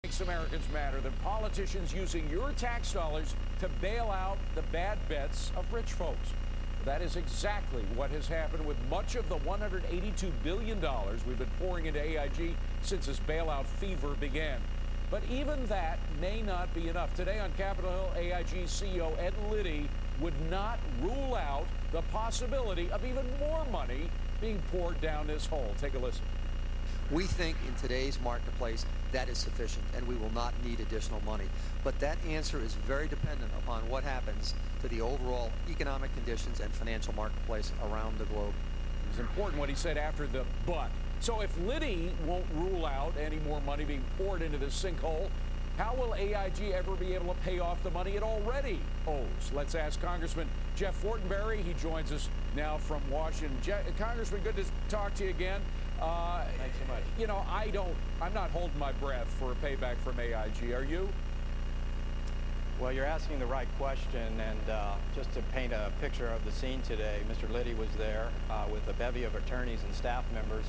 Makes Americans matter than politicians using your tax dollars to bail out the bad bets of rich folks. That is exactly what has happened with much of the $182 billion we've been pouring into AIG since this bailout fever began. But even that may not be enough. Today on Capitol Hill, AIG CEO Ed Liddy would not rule out the possibility of even more money being poured down this hole. Take a listen. We think in today's marketplace that is sufficient and we will not need additional money. But that answer is very dependent upon what happens to the overall economic conditions and financial marketplace around the globe. It was important what he said after the but. So if Liddy won't rule out any more money being poured into this sinkhole, how will AIG ever be able to pay off the money it already owes? Let's ask Congressman Jeff Fortenberry. He joins us now from Washington. Congressman, good to talk to you again. Thanks so much. You know, I'm not holding my breath for a payback from AIG. Are you? Well, you're asking the right question, and just to paint a picture of the scene today, Mr. Liddy was there with a bevy of attorneys and staff members,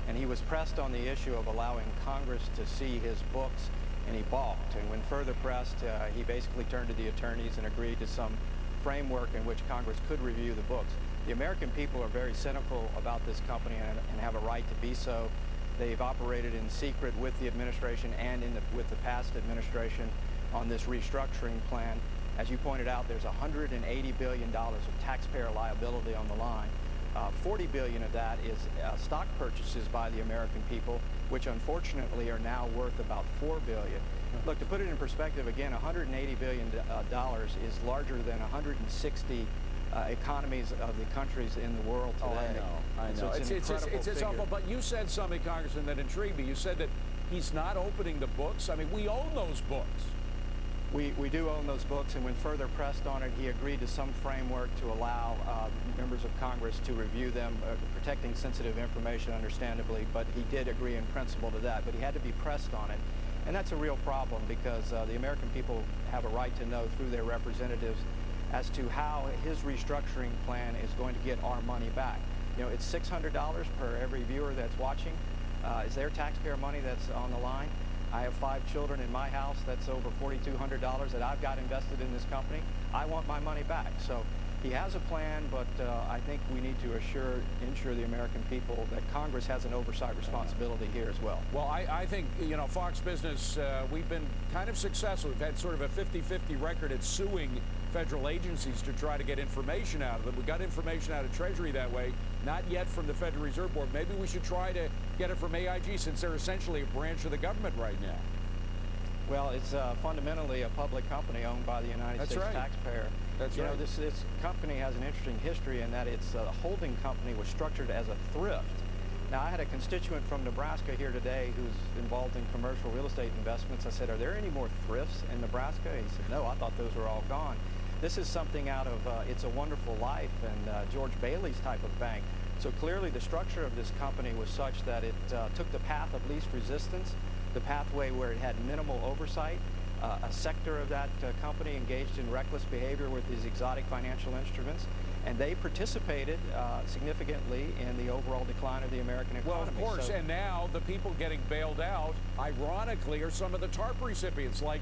and he was pressed on the issue of allowing Congress to see his books, and he balked. And when further pressed, he basically turned to the attorneys and agreed to some framework in which Congress could review the books. The American people are very cynical about this company and have a right to be so. They've operated in secret with the administration and with the past administration on this restructuring plan. As you pointed out, there's $180 billion of taxpayer liability on the line. $40 billion of that is stock purchases by the American people, which unfortunately are now worth about $4 billion. Look, to put it in perspective, again, $180 billion is larger than 160 economies of the countries in the world today. Oh, I know. So it's awful. But you said something, Congressman, that intrigued me. You said that he's not opening the books. I mean, we own those books. We do own those books, and when further pressed on it, he agreed to some framework to allow members of Congress to review them, protecting sensitive information, understandably, but he did agree in principle to that, but he had to be pressed on it. And that's a real problem because the American people have a right to know through their representatives as to how his restructuring plan is going to get our money back. You know, it's $600 per every viewer that's watching. Is their taxpayer money that's on the line? I have 5 children in my house. That's over $4,200 that I've got invested in this company. I want my money back. So he has a plan, but I think we need to ensure the American people that Congress has an oversight responsibility here as well. Well, I think, you know, Fox Business, we've been kind of successful. We've had sort of a 50-50 record at suing federal agencies to try to get information out of them. We got information out of Treasury that way, not yet from the Federal Reserve Board. Maybe we should try to get it from AIG since they're essentially a branch of the government right now. Well, it's fundamentally a public company owned by the United States taxpayer. That's right. You know, this company has an interesting history in that its holding company was structured as a thrift. Now, I had a constituent from Nebraska here today who's involved in commercial real estate investments. I said, are there any more thrifts in Nebraska? He said, no, I thought those were all gone. This is something out of It's a Wonderful Life and George Bailey's type of bank. So clearly the structure of this company was such that it took the path of least resistance, the pathway where it had minimal oversight. A sector of that company engaged in reckless behavior with these exotic financial instruments, and they participated significantly in the overall decline of the American economy. Well, of course, and now the people getting bailed out, ironically, are some of the TARP recipients, like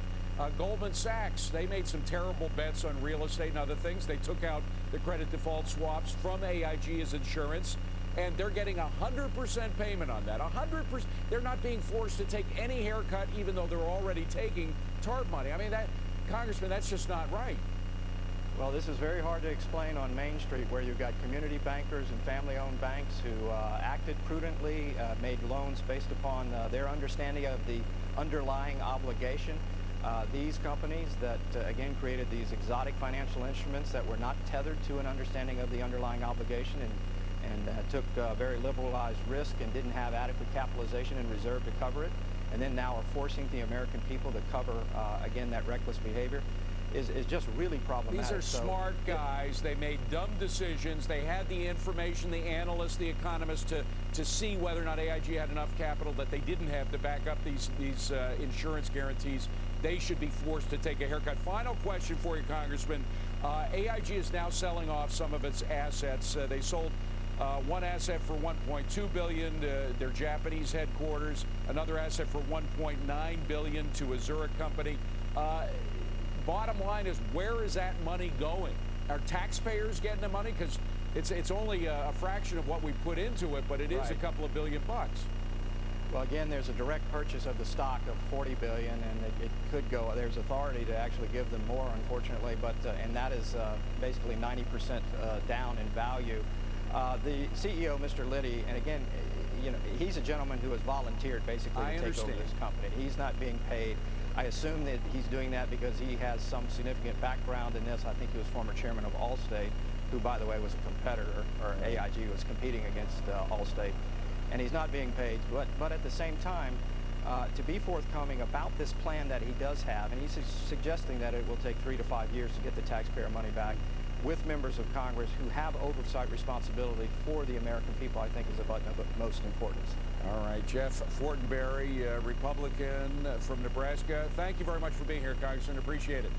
Goldman Sachs. They made some terrible bets on real estate and other things. They took out the credit default swaps from AIG as insurance, and they're getting 100% payment on that. 100%. They're not being forced to take any haircut, even though they're already taking TARP money. I mean, that, Congressman, that's just not right. Well, this is very hard to explain on Main Street, where you've got community bankers and family-owned banks who acted prudently, made loans based upon their understanding of the underlying obligation. These companies that, again, created these exotic financial instruments that were not tethered to an understanding of the underlying obligation and took very liberalized risk and didn't have adequate capitalization and reserve to cover it, and then now are forcing the American people to cover, again, that reckless behavior, is just really problematic. These are smart guys. They made dumb decisions. They had the information, the analysts, the economists, to see whether or not AIG had enough capital that they didn't have to back up these insurance guarantees. They should be forced to take a haircut. Final question for you, Congressman. AIG is now selling off some of its assets. They sold one asset for $1.2 billion, their Japanese headquarters. another asset for $1.9 billion to a Zurich company. Bottom line is, where is that money going? Are taxpayers getting the money? Because it's only a fraction of what we put into it, but it is a couple of $billion bucks. Well, again, there's a direct purchase of the stock of $40 billion, and it could go. There's authority to actually give them more, unfortunately, but and that is basically 90% down in value. The CEO, Mr. Liddy, and again, you know, he's a gentleman who has volunteered basically to take over this company. He's not being paid. I assume that he's doing that because he has some significant background in this. I think he was former chairman of Allstate, who, by the way, was a competitor, or AIG was competing against Allstate. And he's not being paid, but at the same time, to be forthcoming about this plan that he does have, and he's suggesting that it will take 3 to 5 years to get the taxpayer money back, with members of Congress who have oversight responsibility for the American people, I think is of most importance. All right, Jeff Fortenberry, Republican from Nebraska. Thank you very much for being here, Congressman. Appreciate it.